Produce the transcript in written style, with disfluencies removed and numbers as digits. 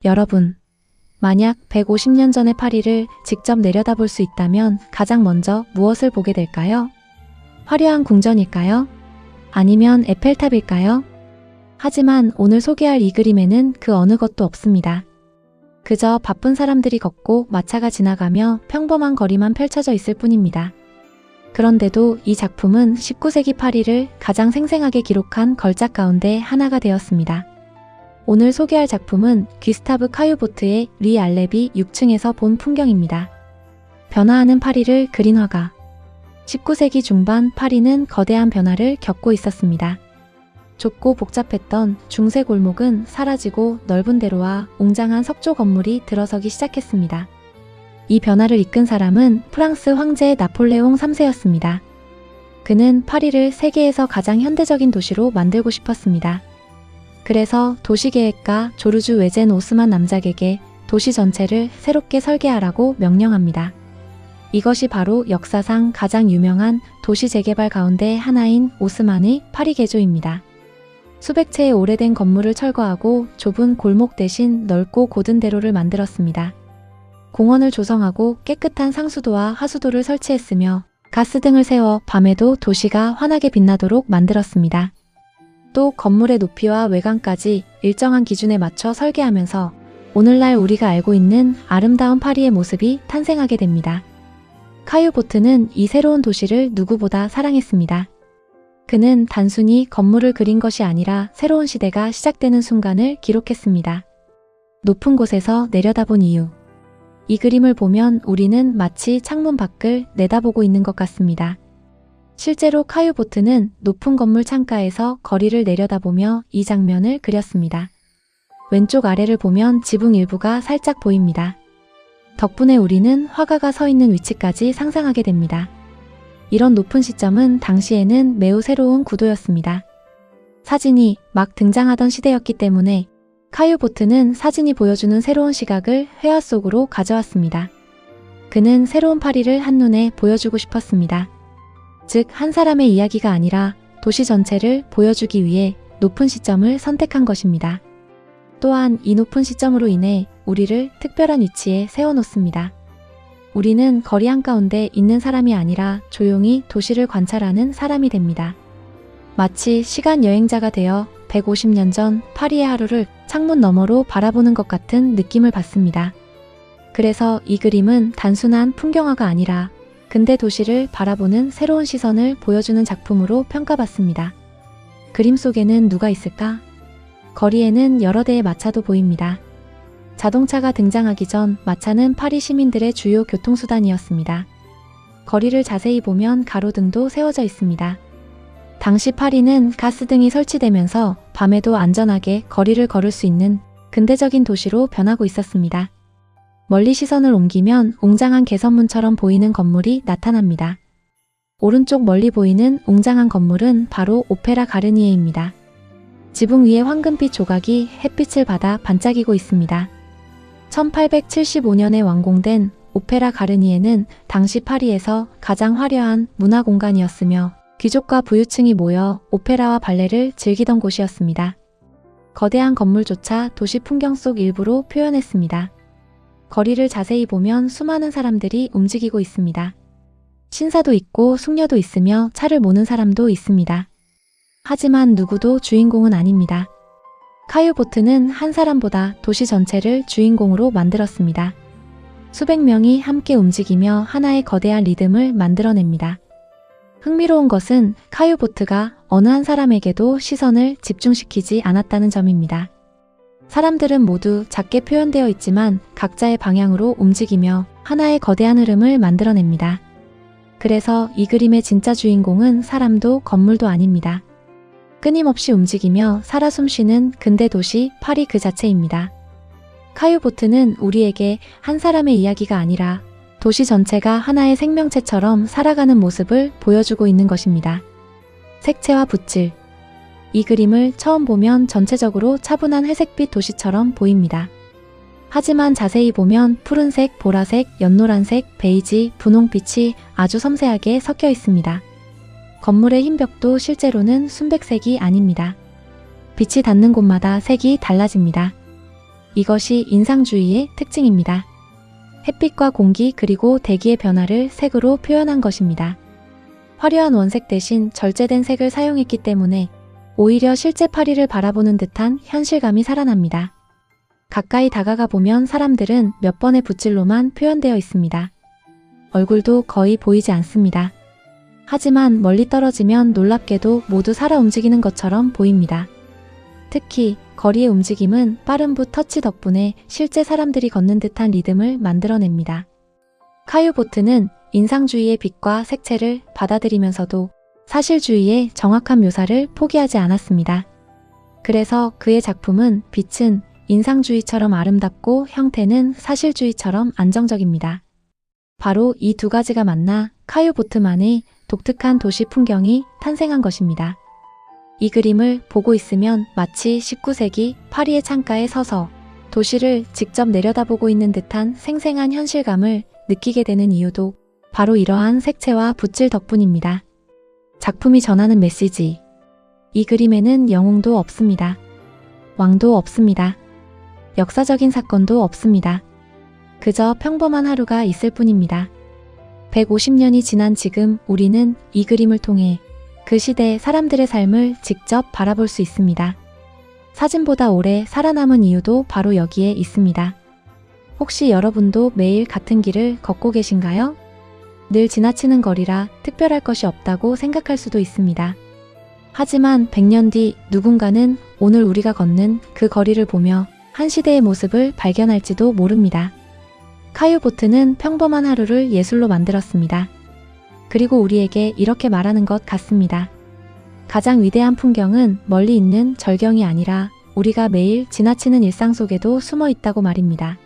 여러분, 만약 150년 전의 파리를 직접 내려다볼 수 있다면 가장 먼저 무엇을 보게 될까요? 화려한 궁전일까요? 아니면 에펠탑일까요? 하지만 오늘 소개할 이 그림에는 그 어느 것도 없습니다. 그저 바쁜 사람들이 걷고 마차가 지나가며 평범한 거리만 펼쳐져 있을 뿐입니다. 그런데도 이 작품은 19세기 파리를 가장 생생하게 기록한 걸작 가운데 하나가 되었습니다. 오늘 소개할 작품은 귀스타브 카유보트의 리 알렙이 6층에서 본 풍경입니다. 변화하는 파리를 그린 화가. 19세기 중반 파리는 거대한 변화를 겪고 있었습니다. 좁고 복잡했던 중세 골목은 사라지고 넓은 대로와 웅장한 석조 건물이 들어서기 시작했습니다. 이 변화를 이끈 사람은 프랑스 황제 나폴레옹 3세였습니다. 그는 파리를 세계에서 가장 현대적인 도시로 만들고 싶었습니다. 그래서 도시계획가 조르주 외젠 오스만 남작에게 도시 전체를 새롭게 설계하라고 명령합니다. 이것이 바로 역사상 가장 유명한 도시 재개발 가운데 하나인 오스만의 파리 개조입니다. 수백 채의 오래된 건물을 철거하고 좁은 골목 대신 넓고 곧은 대로를 만들었습니다. 공원을 조성하고 깨끗한 상수도와 하수도를 설치했으며 가스 등을 세워 밤에도 도시가 환하게 빛나도록 만들었습니다. 또 건물의 높이와 외관까지 일정한 기준에 맞춰 설계하면서 오늘날 우리가 알고 있는 아름다운 파리의 모습이 탄생하게 됩니다. 카유보트는 이 새로운 도시를 누구보다 사랑했습니다. 그는 단순히 건물을 그린 것이 아니라 새로운 시대가 시작되는 순간을 기록했습니다. 높은 곳에서 내려다본 이유. 이 그림을 보면 우리는 마치 창문 밖을 내다보고 있는 것 같습니다. 실제로 카유보트는 높은 건물 창가에서 거리를 내려다보며 이 장면을 그렸습니다. 왼쪽 아래를 보면 지붕 일부가 살짝 보입니다. 덕분에 우리는 화가가 서 있는 위치까지 상상하게 됩니다. 이런 높은 시점은 당시에는 매우 새로운 구도였습니다. 사진이 막 등장하던 시대였기 때문에 카유보트는 사진이 보여주는 새로운 시각을 회화 속으로 가져왔습니다. 그는 새로운 파리를 한눈에 보여주고 싶었습니다. 즉, 한 사람의 이야기가 아니라 도시 전체를 보여주기 위해 높은 시점을 선택한 것입니다. 또한 이 높은 시점으로 인해 우리를 특별한 위치에 세워놓습니다. 우리는 거리 한가운데 있는 사람이 아니라 조용히 도시를 관찰하는 사람이 됩니다. 마치 시간 여행자가 되어 150년 전 파리의 하루를 창문 너머로 바라보는 것 같은 느낌을 받습니다. 그래서 이 그림은 단순한 풍경화가 아니라 근대 도시를 바라보는 새로운 시선을 보여주는 작품으로 평가받습니다. 그림 속에는 누가 있을까? 거리에는 여러 대의 마차도 보입니다. 자동차가 등장하기 전 마차는 파리 시민들의 주요 교통수단이었습니다. 거리를 자세히 보면 가로등도 세워져 있습니다. 당시 파리는 가스등이 설치되면서 밤에도 안전하게 거리를 걸을 수 있는 근대적인 도시로 변하고 있었습니다. 멀리 시선을 옮기면 웅장한 개선문처럼 보이는 건물이 나타납니다. 오른쪽 멀리 보이는 웅장한 건물은 바로 오페라 가르니에입니다. 지붕 위에 황금빛 조각이 햇빛을 받아 반짝이고 있습니다. 1875년에 완공된 오페라 가르니에는 당시 파리에서 가장 화려한 문화 공간이었으며 귀족과 부유층이 모여 오페라와 발레를 즐기던 곳이었습니다. 거대한 건물조차 도시 풍경 속 일부로 표현했습니다. 거리를 자세히 보면 수많은 사람들이 움직이고 있습니다. 신사도 있고 숙녀도 있으며 차를 모는 사람도 있습니다. 하지만 누구도 주인공은 아닙니다. 카유보트는 한 사람보다 도시 전체를 주인공으로 만들었습니다. 수백 명이 함께 움직이며 하나의 거대한 리듬을 만들어냅니다. 흥미로운 것은 카유보트가 어느 한 사람에게도 시선을 집중시키지 않았다는 점입니다. 사람들은 모두 작게 표현되어 있지만 각자의 방향으로 움직이며 하나의 거대한 흐름을 만들어냅니다. 그래서 이 그림의 진짜 주인공은 사람도 건물도 아닙니다. 끊임없이 움직이며 살아 숨쉬는 근대 도시 파리 그 자체입니다. 카유보트는 우리에게 한 사람의 이야기가 아니라 도시 전체가 하나의 생명체처럼 살아가는 모습을 보여주고 있는 것입니다. 색채와 붓질. 이 그림을 처음 보면 전체적으로 차분한 회색빛 도시처럼 보입니다. 하지만 자세히 보면 푸른색, 보라색, 연노란색, 베이지, 분홍빛이 아주 섬세하게 섞여 있습니다. 건물의 흰 벽도 실제로는 순백색이 아닙니다. 빛이 닿는 곳마다 색이 달라집니다. 이것이 인상주의의 특징입니다. 햇빛과 공기 그리고 대기의 변화를 색으로 표현한 것입니다. 화려한 원색 대신 절제된 색을 사용했기 때문에 오히려 실제 파리를 바라보는 듯한 현실감이 살아납니다. 가까이 다가가 보면 사람들은 몇 번의 붓질로만 표현되어 있습니다. 얼굴도 거의 보이지 않습니다. 하지만 멀리 떨어지면 놀랍게도 모두 살아 움직이는 것처럼 보입니다. 특히 거리의 움직임은 빠른 붓 터치 덕분에 실제 사람들이 걷는 듯한 리듬을 만들어냅니다. 카유 보트는 인상주의의 빛과 색채를 받아들이면서도 사실주의의 정확한 묘사를 포기하지 않았습니다. 그래서 그의 작품은 빛은 인상주의처럼 아름답고 형태는 사실주의처럼 안정적입니다. 바로 이 두 가지가 만나 카유 보트만의 독특한 도시 풍경이 탄생한 것입니다. 이 그림을 보고 있으면 마치 19세기 파리의 창가에 서서 도시를 직접 내려다보고 있는 듯한 생생한 현실감을 느끼게 되는 이유도 바로 이러한 색채와 붓질 덕분입니다. 작품이 전하는 메시지. 이 그림에는 영웅도 없습니다. 왕도 없습니다. 역사적인 사건도 없습니다. 그저 평범한 하루가 있을 뿐입니다. 150년이 지난 지금 우리는 이 그림을 통해 그 시대 사람들의 삶을 직접 바라볼 수 있습니다. 사진보다 오래 살아남은 이유도 바로 여기에 있습니다. 혹시 여러분도 매일 같은 길을 걷고 계신가요? 늘 지나치는 거리라 특별할 것이 없다고 생각할 수도 있습니다. 하지만 100년 뒤 누군가는 오늘 우리가 걷는 그 거리를 보며 한 시대의 모습을 발견할지도 모릅니다. 카유 보트는 평범한 하루를 예술로 만들었습니다. 그리고 우리에게 이렇게 말하는 것 같습니다. 가장 위대한 풍경은 멀리 있는 절경이 아니라 우리가 매일 지나치는 일상 속에도 숨어 있다고 말입니다.